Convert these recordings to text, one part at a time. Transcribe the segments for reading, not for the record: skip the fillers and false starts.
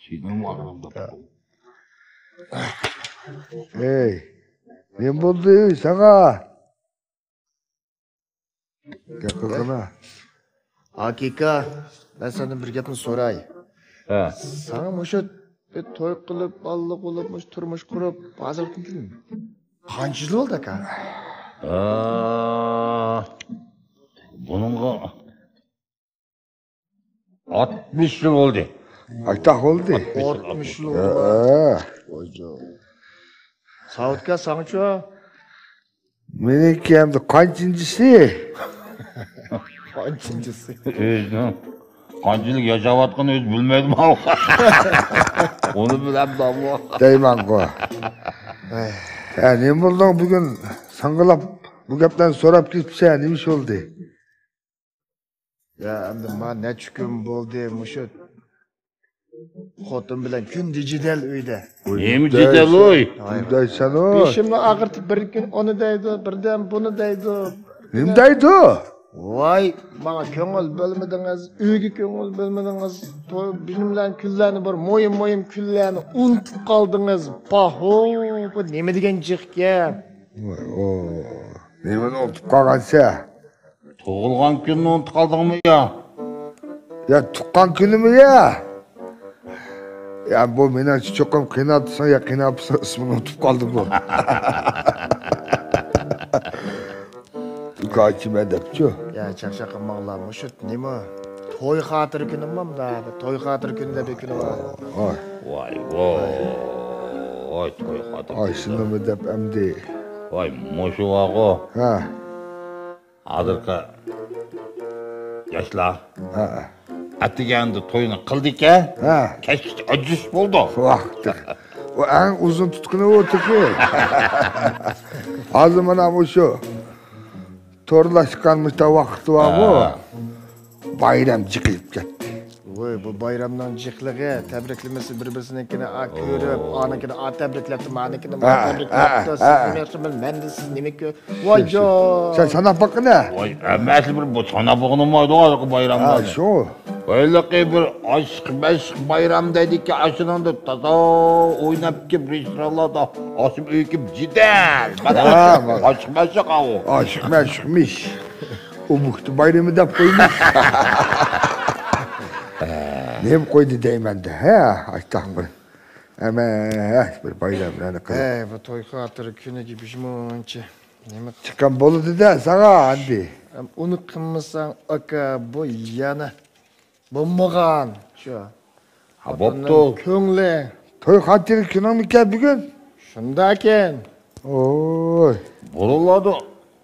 Senin var orada. Hey, ne buldu sana? Gel kalkana. Hakika, ben senden bir gapni soray. He. Sana muşu toy qilib, balliq bo'lib, turmush qurib, hozir qancha yil oldu aka? Bununla 60 yıl oldu. Aytak oldu. 60 yil oldu. Ojo. Saudga sanço. Meniki hem de kaçıncısı? Kaçıncısı? Özünü kancılık yaşavatkan öz bilmedim ama. Onu bilem de ama. Deyman ko. Ya ne buldun bugün sangılap bu gaptan sorap gitse neymiş oldu? Ya endi men ne gün oldu muşu. Xotin bilan kun dijital uyda. Nemi cidel oy? Nimdaysan o? Beşimni ag'irtib bir kun onu deydi, birden bunu deydi. Nimdaydı o? Voy, bana ko'ngil bo'lmadingiz, uyga ko'ngil bo'lmadingiz. Benim bilan kunlarni bir moyim kunlarni unutib qoldingiz. Paho, bu nima degan jiqgan? O, nemin unutup kalgansa? Tuğulgan gününü unutup kaldın mı ya? Ya tukkan günü mü ya? Ya bu beni çokum kıynatırsan ya kıynatırsan ismini unutup kaldı bu. Kaçım edepçi. Ya çakşakı mağlam, şu nima? Toy xatır günüm mı da? Toy xatır günde bir günü var. Ay, Vay vay. Vay toy kadı. ay şunu edep emdi. Vay moşu vago. Ha, Adırka yaşla. ha, Atigendi toyunu kıldık ya. ha. Keşke acıs buldu. Vakti. O en uzun tutkunu o tuki. Azımına bu şu. Torlaşkanmış da vakti var bu. Bayram çıkıp gitti. Voy, bu bayramdan jiqlig'i, tabriklamasi bir-birisininkini ko'rib, onikini tabriklabdi, manikini tabriklabdi. Siz nima men de siz nima ko'p. Voy jo. Sen sana bakın ne? Vay emesli bir bu sana bağlamaydı o bayramda. Ha şu. Öyle ki bir aşk meşk bayram dedik ki aşının da taza oynap ki restoranlarda asım öyküp cidden. Ha, bak. Aşk meşk o. Aşık meşkmiş. O muhtu bayramı da koymuş. Neyim koydu değmende? He, açtım bir. Ama bir bayram yani kız. Bu toy xatır günü gibi şumuncha. Nima Çıkan bolu da sana andi. uni qilmasang aka bu yana bo'lmagan shu. Ha boptu. Ko'ngli Toy hatırı kino mu ki bugün? shunda ekan. Oy. Buralarda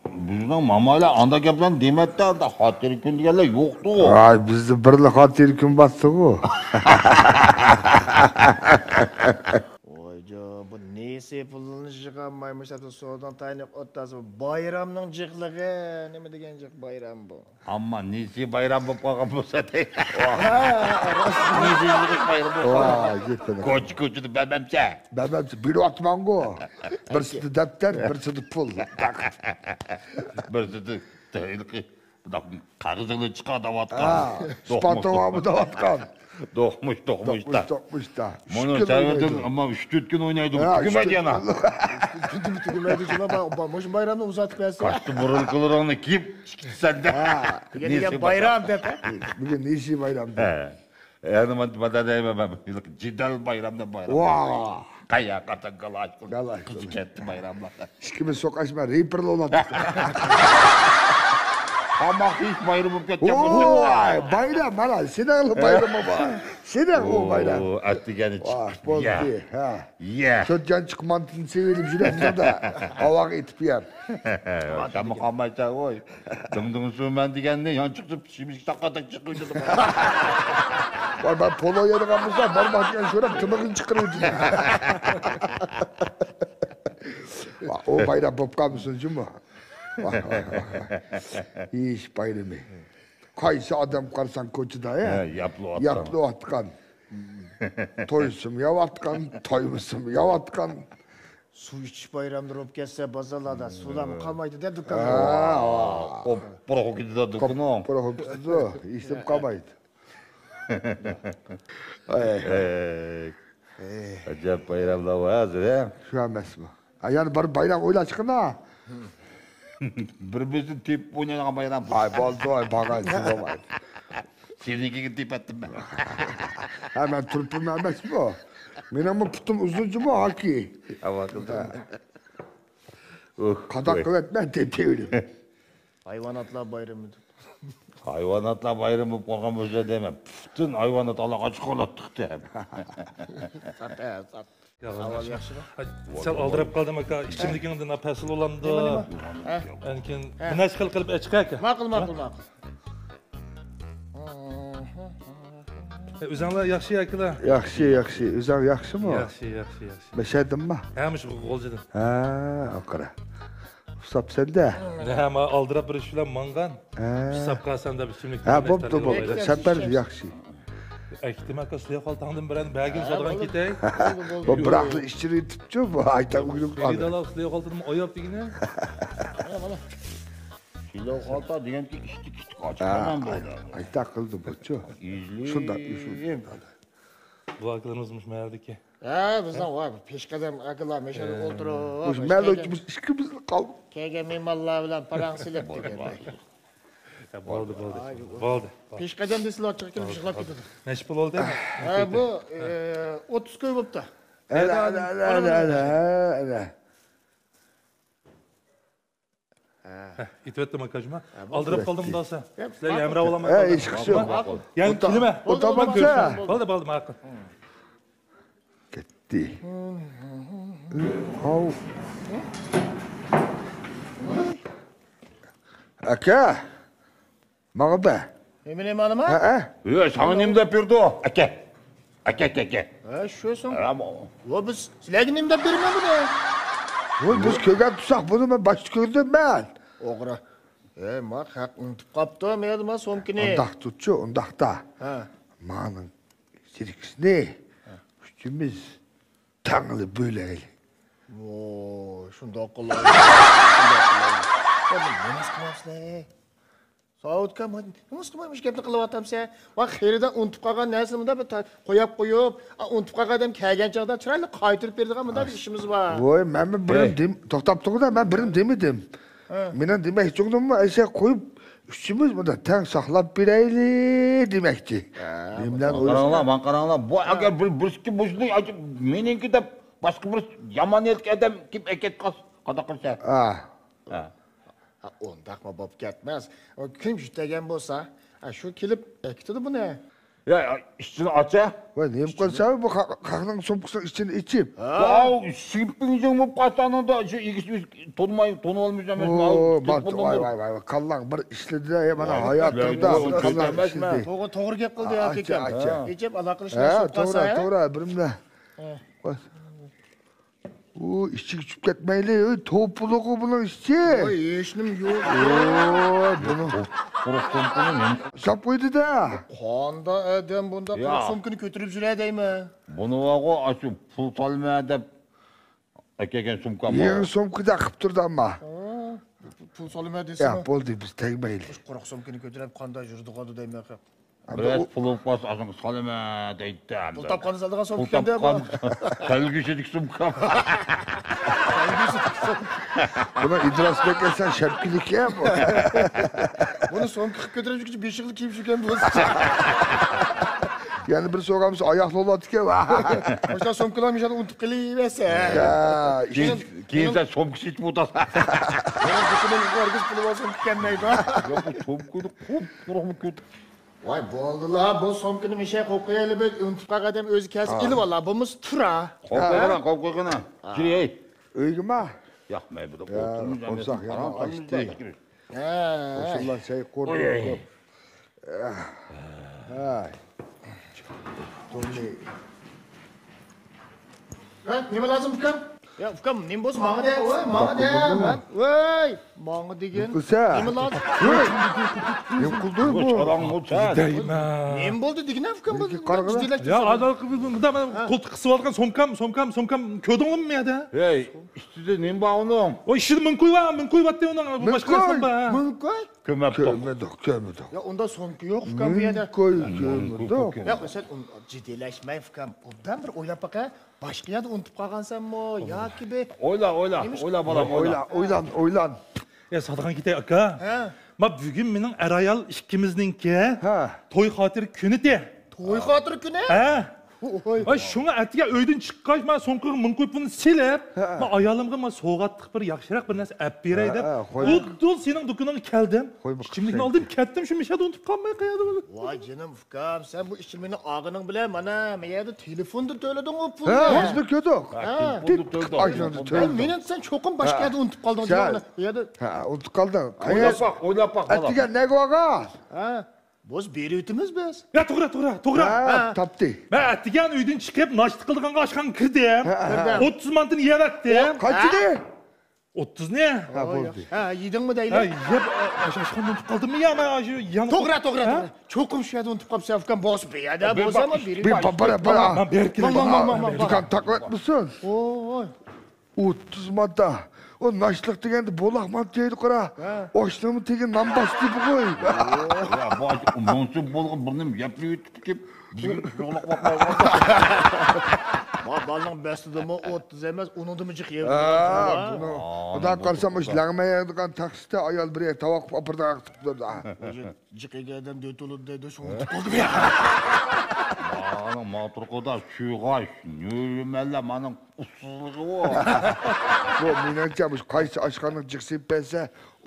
bizden mamayla anda gaplan demetti anda hatır gün diyorlar yoktu o. Ay bizde birli hatırı gün bastık o. Voyjo, bu nesi pulini yig'olmaymish, so'dan tayinib o'tasi bayramning jiqlig'i, nima degan jiq bayram bu? Ama nesi bayram bu kalkan bu sete. Nesi bayram bu. Vay gitmedi. Koçu bebemse. Ben biri atman go. Birisi de defter, birisi de pul. Birisi de tehlikeli. Kağızını çıkardı Ha, vatkan. spatova da vatkan. Dokmuş da. Dokmuş da. Bunu sevdin ama 3-4 gün oynaydı. Tükümedi yana. Tugmaydi shuna bu bayramni uzatib qo'yasiz. Kaçtı burun kılırını kim? Sende. Degan bayram deb. Bugün ne işi bayramda? Yani bana değmem. Cidden bayramda bayram. Vaa. Kaya katan galaş. Galaş. Kızı ketti bayramda. Şikimi sokaşma, reaper'lı olan. Ama hiç bayramı kötü Vay, bayram hala. Sinanlı bayramı var. Sinan o bayram. Attı gene Vah, çıktı. bozdu. Ya. Ha. Kötcan çıkmantını sevelim şurada da. Havak etip yer. Sen muhammadca oy. Dımdımı sığmen diyen ne? Yan çıktı şimdi sakatak çıkıyor. Vay ben polo yeri kalmışlar. Barmaktan şöyle tımıkın çıkırıyordu. O bayram popka mısın cuma? Vay. İş bayramı. Kaysı adam karsan koçuda ya. Yaplı atkan. Yaplı atkan. Toysum yavatkan, toymuşum yavatkan. Suv ichish bayramda bo'lib ketsa bozorlarda suvlar qolmaydi deb Ha. O prohokida dukunu. Prohoksuzu, iştim kalmaydı. Acayip bayramlar var hazır he. Şu emas bu. Yani bir bayram oyla çıkına. Birimizin tep oynayan bayram. Ay boldu ay bagan olmaydı. Seninkiga tep ettim ben. Hemen turpum emas bu. Benim bu putum uzuncu mu haki? Hava kıldım. Kadak kıvet ben tepeyim. Hayvanatlar bayramı. Hayvanatlar bayramı bo'lgan bo'lsa demem. Bütün hayvanat alaga chiqolatdik dem. Sal aldırıp kaldım aka. İçimdekinden apasıl olandı. Enkin güneş kılıp açık aka. Maqul. Üzanlar yaxşı yakıla. Yaxşı. Üzüm yaxşı mı? Yaxşı. Meşedim mi? Hemiş golcadan. Ha, akıra. Usap sende. Hem aldırıp bir şulan mangan. Sapka sen de bir sümük. Ha, boptu. Sefer yaxşı. Ektim aka suya kaltandım biren bagim sadıgan kitey. Bu bıraktı işçiliği tuttu bu. Ayta uyduk Bir kaldı. dala suya kaltandım oyap digine. Kilo qalta deganki kichik Ha, ochqaman bo'ldi. ayta kıldı bu ço. Şunda. Bu akılımızmış meğerdi ki. Ha, bizden var. Peşkadem akıllar meşale oturup. Biz melodimiz işkimiz kaldı. Kegen mimallar bilen parang silip degende. Boldu. Peşkadem desiler çıkıp kelip şıklap ketedi. Neş pul oldu değil mi? Ha, bu 30 köy boptu. Öyle. İtvettim akacıma. Aldırıp kaldım daha sen. Sizler emre Ha, olamayın. iş kışı yok. Yani kilime. O tamam ya. Boldu makul. Gitti. Hav. Aka. Bana be. Emin hanıma? Ha? Sana nem dep berdi o? Aka. Ha, şu son. Ama O biz sizlerge nem dep berme bunu. Biz kögen tutsak bunu ben baş gördüm ben. Oğra. Mak hak unutup kaptı mı yadıma somkini. Ondak tutçu, ondak da. Ha. Manın sirikisini. Üstümüz tanrılı böyle. Oo, şunda akıllı. Ya bu ne nasıl kılapsın Saud kam, nasıl kılmamış gapni qilib atamsa. Va xeridan unutup qolgan narsamda bir qo'yib unutup qolgan adam kelgan chog'da chiroyli qaytirib berdigan bunda bir ishimiz bor. Voy, men birim to'xtab turdi, men birim demedim. Menen demek çoğunum mu? Ayşe koyup üstümüz bunda teng saqlab berayli demekti. Memden man qaranglar. Bu agar birski buzli meniki deb boshqa bir yomon etgan odam kim eket qada qilsa. Ha. Ondaqma bo'p ketmas. O kim jutagan bo'lsa, shu kelib ekitdi buni. Ya ishchini acha. Voy, neyim qilsa bu qaqning so'mqisini içini içip. Ya simpingizing bo'lib qolsanida shu igis tonib olmaysan Vay, kallan bir işledi de bana hayatımda kallan işledi. To'g'ri gap qildi ya akam. Echib aloqalashib To'g'ri, birimle. O işçi küçük ketmeyli, topuluğu bunun işçi. Oy, hechnim yo'q. Bunu. Sap koydu da. Qonda adam bunda quruq sumkini ko'tarib yuradi deymi? Buni vaqo shu pul solma deb akagan sumka bor. Yeni somkida qilib turdi amma. Pul solma desam. Ya bo'ldi biz tegmayli. Quruq sumkini ko'tarib qanday yurdi qoldi deymi akam? Biraz pul olmaz asın solma deydi. Pul topqani saldigan Pul sumkanda bu. topqan kelgüçedik sumka. Buna idras beklesen şerpilik ya bu. Buni so'mki qilib ko'tarib yurguncha 5 yil kiyib yurgan bo'lsa. Yani bir soğamız ayaklı oladı ki. O'sha so'mkilar mishani unutib qelaversa. Ya, Keyin sen somkisi ichib o'tasan. Buni o'rgiz puli bo'lsin kelmaydi. Yo'q, bu somkini quruqmi ko't. Voy, bo'ldilar, bu so'mkini misha qo'yib qo'yaylik, unutib qolgan odam o'zi kasb ilib oladi. Bo'lmasa tura. Qo'y qo'ygina. Kirey. Öygüme. Yoqmaydi bu. Olsak yana açtı. Koşullar şey kurdu. Ay. Tony. Ha, nima lazım ukam? Ya ukam nima bo'lsa menga de, voy menga de. Voy, menga degan. Kısa. Nima lazım? Ne kuldu bu? Çorang o'tsa. Deyman. Nima bo'ldi degan ukam bu? Qarg'ala. Ya adal bundan men qo'ltiq qisib olgan somkam ko'rdingmi menda? Hey, üstüde ne var onun? O ishni min qo'yyapti uni boshqa narsa ba. Mumkin. Kömep Kömüdük. Ya onda sonki yo'q ukam bu yerda. Kömüdük. Ya sen ciddileşmeyin ukam. Ben bir o'ylab baqa. Boshqa yerda unutib qolgansanmi yoki be? Oyla balam, Oylan. Ya Sadıqan ketay aka. Ha. Ma bugun mening arayal ikkimizningki Ha. to'y xotir kuni de. To'y xotiri kuni? Ha. Oy. Ay şuna atiga uydan chiqqach men so'ngqir min qo'yib buni silib, men ayolimga men sovg'atliq bir yaxshiroq bir narsa olib beray deb. O'tdil sening do'koningga keldim. Ichimlikni oldim, ketdim, shu mishada unutib qolmay qo'yadi bu. Voy canım ukam, sen bu ichimlikni og'ining bilan mana men yerda telefonda to'lading o pulni. Ha, biz de ködük. Aşağıda Ben töldüm. meni sen cho'qim boshqa yerda unutib qolding degan. Bu yerda Ha, unutup kaldın. Oylap bak balam. Atiga ne koga? ha, biz beriyotimiz biz. Ya to'g'ri. Ha, taptı. Men atigan uydan chiqib, noshta qilganga oshxonaga kirdim. 30 mantini yevatdim. Kaçtı? 30 ne? Ha, buldu. Ha, yedingmi Ha, deylar? yeb oshxonaga unutib qoldimmi ya men shu yana. To'g'ri. Cho'qim shu yerda unutib qolibsan ukam, bosib beradi, bosaman berib. Bir para. Men berib kelaman. Dükkan taklat mısın? Oy. 30 madda. O naşlık degende bolak mant deydi qara. Oşluğumu tegen nan bastı bu koy. Ya bu monsuz bolğun burnim yapıyor yutib kep. Bizim yo'laq bakmay. Ma balning bestidimi 30 emas, unudimi jiq yeb. Bunu. Xudo qalsam o'sha langmayadigan taksida ayol bir tavoq opirda aqtib turdi. Jiq yegan dötülüp dedi, şunu unutib qoldim ya. Aның матурқода шуйғаш, нөлімәлі маның ұсызлығы о. Bu menimcha bu qaysi oshxona jiqsib bersa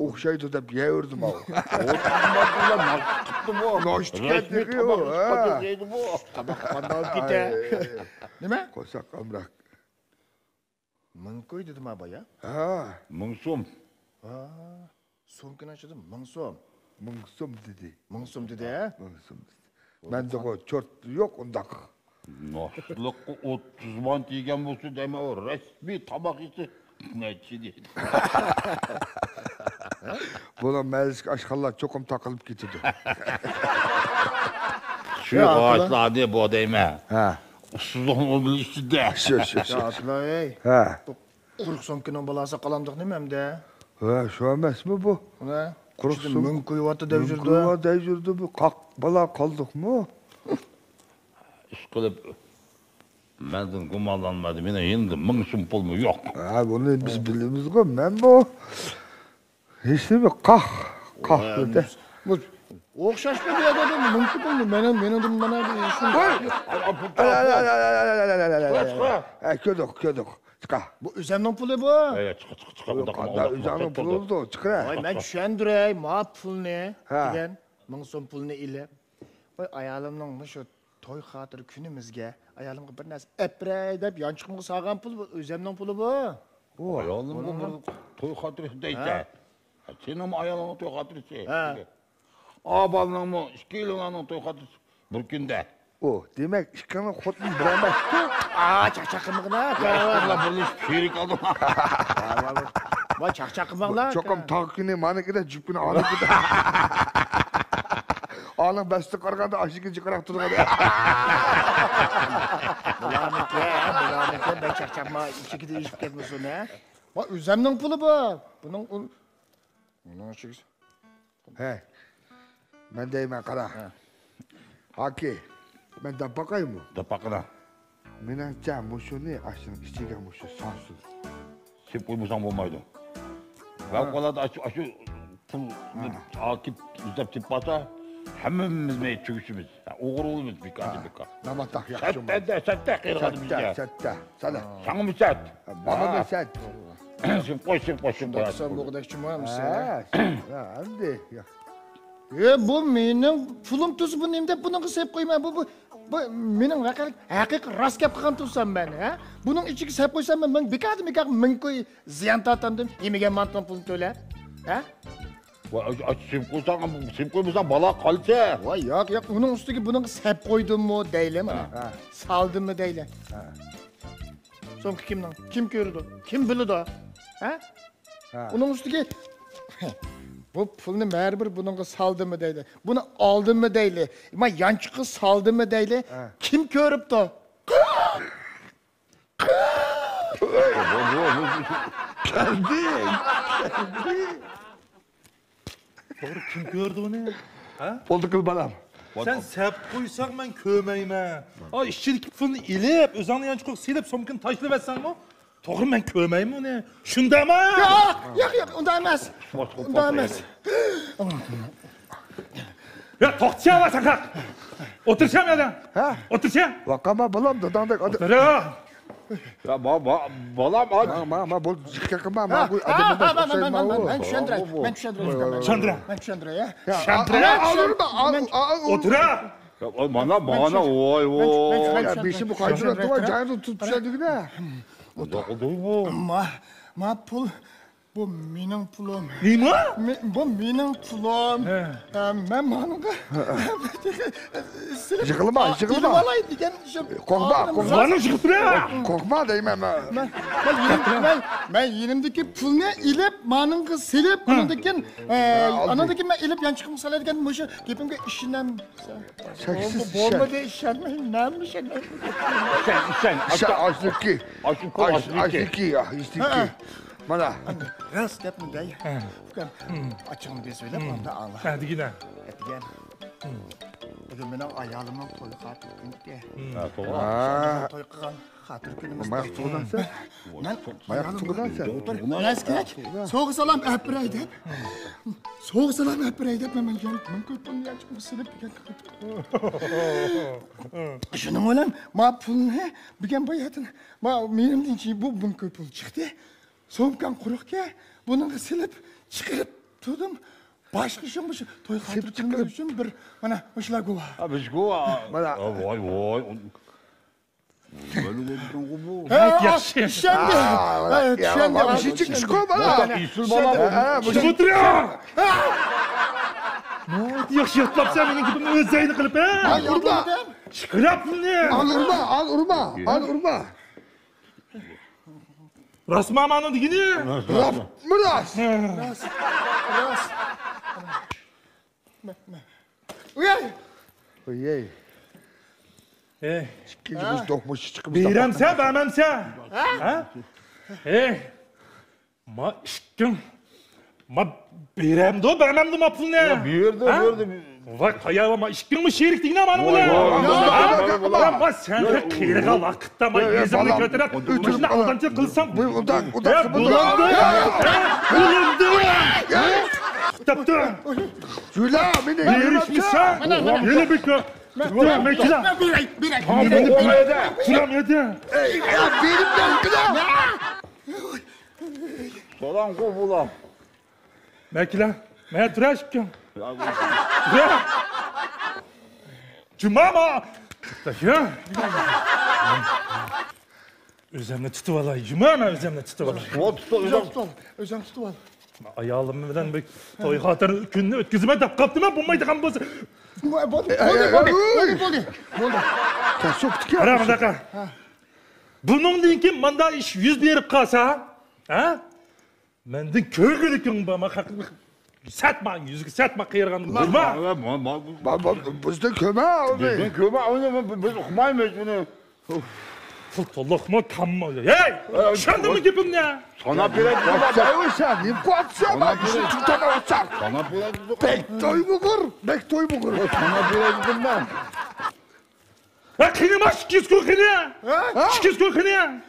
o'xshaydi deb yeyirdim o. Noshta deydi bu. Qanday kete. Nima? Qo'saq qamroq. Ming qo'y dedim aba ya. Ha, 1000 so'm. So'mkini achadim, 1000 so'm. 1000 so'm dedi. 1000 so'm dedi ha? 1000 so'm. Mende o çort yok undaq. Noshliqqa 30 man degan bo'lsa deyma o rasmiy tamoq yesa nechi deydi. Buna mezlik aşkallar çokum takılıp gidiyordu. Şuyg'ashlar ne bu deyma. Ha. Ussizliqni o'zini ichida. Şu. Ya Atılay, ey. Ha. 40 so'mkinin balasi qalamdiq nima endi? Ha, şu emas mı bu? Mana 40 so'm. ming qo'yyapti deb yurdi. Kuyva deb yurdi bu. Qaq bala qoldik mı? Ish qilib mendan gumonlanmadi. Meni endi 1000 so'm pulmi yo'q. Ha, bunu biz bilimiz go. Men bu hiç nima qaq dedi. Bu o'xshash bu yerda mumkin bo'ldi. Mening mana bir shunday. Ha, ködük. Çıqa. Bu o'zimning puli bu. Chiq. Qanda o'zaning puli oldu. Çıqra. Voy, men tushundiray, ma pulni Ha. degan 1000 so'm pulni ilib. Voy, ayolimning shu to'y xotiri kunimizga ayolimga bir narsa apray deb yonchiqimga solgan pul bu, o'zimning puli bu. Ayolimga bir to'y xotirasi deydi. Sening ayolingga to'y xotirasi. Abalingmi, ikkilaringning to'y xotirasi bir kunda. O, demek işkanın xotun bir emasdi. Chaqchaqimig'na. Yaşlarla birleşip şerik aldım. Voy, chaqchaqimig'lar. Çokum takkini manikide cüpkini alıkide. Ağlan besti qarganda aşıkı çıkarak turgadı. Bularniki, ben chaqchaqma ichikida ishib ketmasin ha. Voy, o'zimning puli bu. Buning He. Ben deyman qara. Haki. Ben de bakayım mı? Da bakına. Menimcha mushuni aşın ichiga mushu sonsun. Sep koymasan olmaydı. Ben kolada aşı pul akip izlep tip basa hammamiz mey çöküşümüz. Oğurluğumuz bir kaçı. Namatak yaxşı mı? Sette qirg'adi bizga. Sette. Sana. Sana mı set? Bana da set. Sen qo'y. Sen bo'g'dakchi bo'lamiz. Ha, endi. Bu mening pulim tuz bu nimda buni qilib qo'yma. Bu mening haqiqiy rost gap qilgan tuzsam ben, ha? Buning ichiga solib qo'ysam men bekor ming qo'y ziyon tortamdim. Yemagan mantan pulni to'lab, ha? Sen qo'ymasan bala qolsa. Voy, yo'q, uning ustiga buni solib qo'ydimmi deylar mana. Soldimmi deylar. So'mki kimning? Kim ko'rdi? Kim bildi? Ha? Uning ustiga bu pulni baribir buningga saldimi deydi. Buni oldimi deydi. Men yanchiqqa saldimi deydi. Kim ko'ribdi? Doğru kim gördü onu? Ha? Oldu kıl balam. Sen sep koysan ben kömeyme. Ay işçilik pulunu ilip, özanlı yançık silip somkin taşlı versen mi? Doğru ben kömeyim onu. Şunda mı? Yok, unda emas. Unda emas. Ya toqtiya var sen kalk. Otursam ya da. Ha? Otursam. Vakama balam dadandek adı. Otur. Ya balam hadi. Ma bol çıkakma ma Ha, bu adamın ben düşündüreyim. Şandra. Ben düşündüreyim. Otur. Bana oy oy. Ya bir şey bu kaydına tuva canı tutuşadık ne? Ma pul bu mening pulum. Neymi? Bu mening pulum. Men bunga Yıkılma. ilib olay degan Korkma. Bana çıkıp duruyor. Korkma deyman ben. Men yenimdeki pulni ilib meningga silib anadaki men ilib yanchiqqa soladigan mushu gapimga ishonamsan. Saksiz Bo'lmadi ishonmayman. Nima ishonmayman? Sen Açlıkki. Açlıkki ya. İstikki. Mana. Rast gapni dey. Açığını deb söylep onda anla. Hadi gidelim. Etgan. Bugün mening ayolimning to'yi xatir kunga. To'y qilgan xatir kunimiz. Mayak tuğdan sen. Mayak tuğdan sen. Nas kerak. So'g'i salam apiray deb. So'g'i salam apiray deb men ko'pni yanchiqni silib shuning bilan ma pulni bugun boyatini ma menimcha bu ko'p pul chiqdi. So'mkan quruqga buni silib chiqarib turdim. Başka şey mi? Toy xatir kunimiz uchun bir mana o'shalar guvoh. Biz guvoh. Mana. Voy voy. Böyle dedim bu. Yaxshi. Ishondim. Ya bir şey çıkmış koy bana. İsul bana bu. Çıkıp duruyor. Ne yaxshi yotlapsan mening gapimni o'zingni qilib, ha? Urma. Chiqirab pulni. Al urma. Rasmamani degini. Miras. Ras. Uyay. Oy. Ey, Biz dokmuş çıkıp. beramsan, bermamsan? Ha? Ey. Ma ishkim. Ma beramdi, bermamdi ma pulni. Berdi. Voy, qayoqqa ma ishkimmi sherik degina mani bilan? Ma sen qiyirga vaqtda ma yuzimni ko'tarib, o'shni aldamchi qilsam, Udan. Tapdı. Jula beni. Erişmişsen. Yeni bir kö. Mekila. Biray. Kuram yedi. Ya benimden kılam. Salam kovulam. Mekila. Ben tıraşkım. Ya. Cuma mı? Ya. Özümle tutu vallahi. Cuma mı özümle tutu vallahi? Özüm tutib ol. Ayağım bilen bir toy xatir kunni o'tkazma deb qaptimi, bo'lmaydigan bo'lsa. Bo'ldi. Kasıptık ya. Ana bunaqa. Buningdan keyin menda ish yuz berib qolsa, ha? Mendan ko'rgilikim borma, haqiqiy satma, yuzga satma qiyirgan bo'lma. Bizde köme oldu. Ben köme onu biz okumayız bunu. To'liqmi, kammi? Hey! Tushundingmi gapimni? Sana bile Sen ne kuatsa bak işi tutamazsak. Sana bile Bek toy bu kur. Sana bile dedim ben. Ha, qiyinmas, kiz ko'kini. Kiz ko'kini.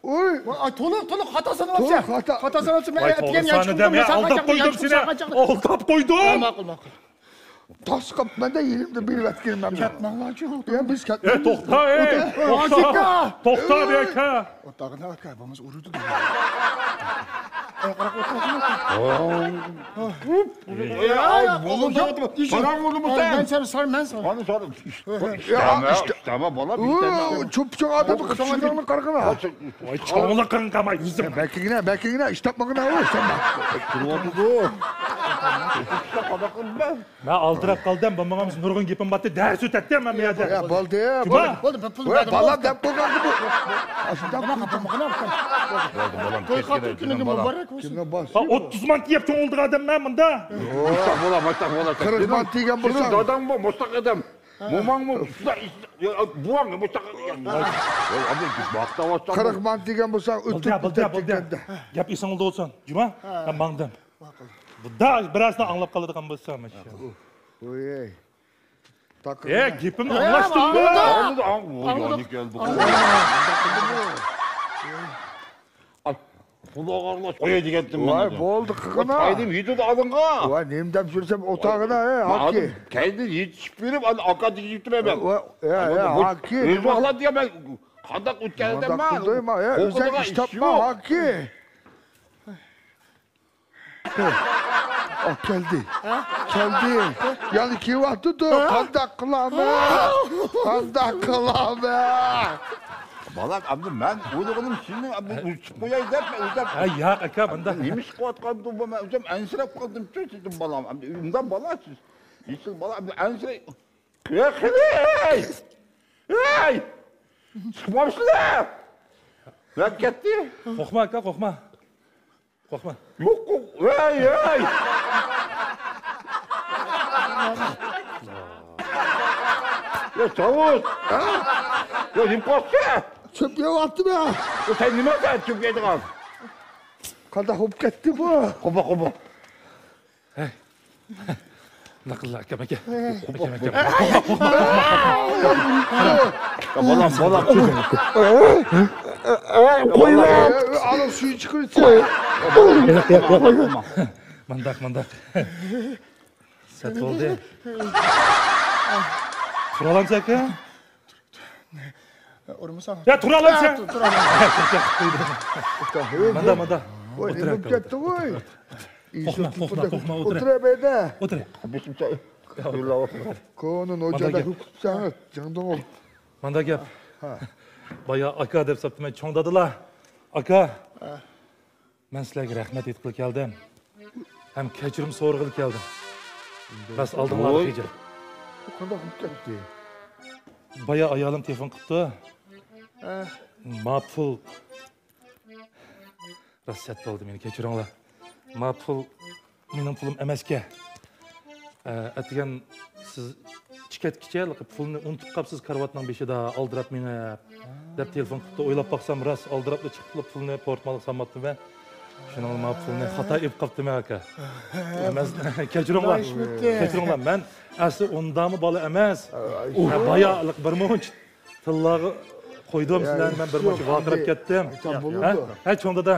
Oy. To'liq xatosini To'liq olsa. xato. Xatosini olsa men Voy, aytgan to'g'risini dema, aldab qo'ydim seni. Aldab qo'ydim. Ma'qul. Tas kap ben de yerimde bir vet girmem. Katmanlarchi. Ya biz kat. To'xta, ey. To'xta beka. O'tag'ini aka, bo'lmasa urudi. Ay, bunu Param oldu mu Ben sen? sana sor, ben sor. Bana sor. Ya, İsteme bana bir isteme. Çok çok adamı kıpçılarını kargına. Ay çoğunla kırın kamay yüzüm. Bekingine, iştapmağına olur sen bak. Kırmadı. Ben aldırap kaldım. Ben bana nurgun gepim battı. Ders ötettim ben bir yerde. Ya baldı ya. Cuma. Oldu, ben pul Ulan verdim. balam dep koygan gibi. Aslında Bana kapamağına bakın. Toy katır gününü mübarek olsun. kimine bas. Ha 30 man diyep çoğun oldu adam ben bunda. Mola. Kırık mantıken Senin bulsan. dadan bu, mostak adam. Momang mı? Buang mı? Mostak adam. Abi bakta vastan. Kırık mantıken bulsan. Buldu. Yap isan oldu olsun. Cuma. Ben bandım. Bu da birazdan anlap kalırken bulsam. Oy. Takıl. Gepimni anlaştın mı? Anladık. Geldi. Kulağarlaş. Oya digettim ben. Vay boldu kıkına. Kaydım yedi de adınga. Vay nemdem sürsem otağına haki. Kendin yetişip verip akad yittiremem. Ya haki. Özü ağla diye ben kandak ütkeleden ben. Mandak kıldıyma ya. Özel iş tapma haki. Geldi. Geldi. Yani ki vakti dur. Kandak kılama. Kandak kılama. Balak abi ben uyduğum şimdi abi uçup koyayım da Ha ya aka bunda. Yemiş kuat kaldım bu ben ensirep kaldım çocuktum balam abi ümden bala siz. Yeşil bala abi ensire. Hey! Hey! Çıkmamışsın ha! Lan gitti. Korkma aka korkma. Korkma. Yok. Hey! Ya çavuş! Ya imposter! Çöp attım ya. Ya sen nime sen çöp yedin abi? Kandak hop gitti bu. Koba. Nakılla aka meke. Balam. Alın suyu çıkırtsa. Mandak. Set oldu. Turalan aka. Ormusan. Ya turalan sen. Manda. Oy ne hop gitti oy. Korkma, otur. Otur ebede. Otur. Bizim çay. Yallah. Konun Manda ocağında gel. hukuksanı. Candan ol. Manda gap. Baya aka deb saptım. Çoğdadılar. Aka. Ben sizlerge rahmet etip geldim. Hem kechirim so'rag'ili keldim. Bas oldimlar kecha. Kandak hop gitti. Baya ayolim telefon qilibdi. Ma pul. Rasat bo'ldi meni kechiringlar. Ma pul mening pulim emasga. Atgan siz chikatkicha pulni unutib qolibsiz karvatning beshida oldirab meni deb telefon qilibdi. O'ylab baqsam rost oldirabdi chiqibdi pulni portmalik solmoqdim va shuning ma pulni xato ib qolibdim aka. Emas kechiringlar. Men asli undami bola emas. Bayoqlik bir munch tillog'i qo'ydim sizlarni men bir munch vaqirab ketdim. Ha cho'ndada.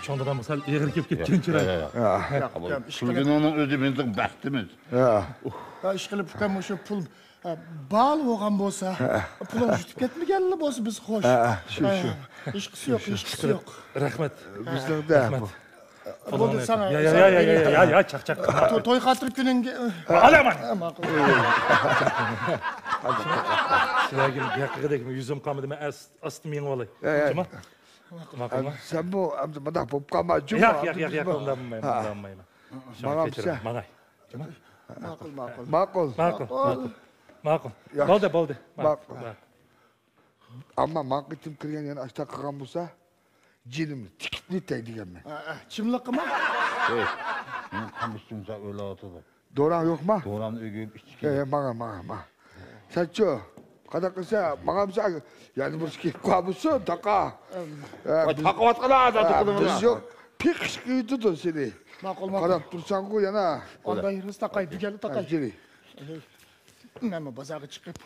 Cho'ndadan misal egri kelib ketgan chiroy. Şulgunun özü bizim bəxtimiz. Ya. Ya iş qilib ukam o'sha pul bal bo'lgan bo'lsa, pul jutib ketmaganlar bo'lsa biz xo'sh. Ishqisi yo'q. Rahmat. Bizlarda. Bo'ldi sana. Ya chaqchaq. To'y xatir kuningga. Alaman. Ma'qul. Sizlarga yaqinidagi yuzim qolmadi. Men asti meni olay. Nima? Ma'qulmi? Sen bu amda hop kalma cuma. Yo'q, undanmayman. Ma'qul. Bo'ldi. Ama marketim kirgan yana ashta qilgan bo'lsa, jinim tikni deydiganman. Chimliq qilma. Hey, men qamishimsa o'la o'tadi. Do'ran yo'qmi? Doğranı ögüp içki. Mana. Sancho, qanaqa qilsa, maqamsa, yani bir ikki qo'yibsa, taqa. Taqavat qila azat qildim. Biz yo'q. Piqish qiydi seni. Ma'qul. Qarab tursan-ku yana. Ondan yursa taqay, digani taqay. Jiri. Nima bozorga chiqib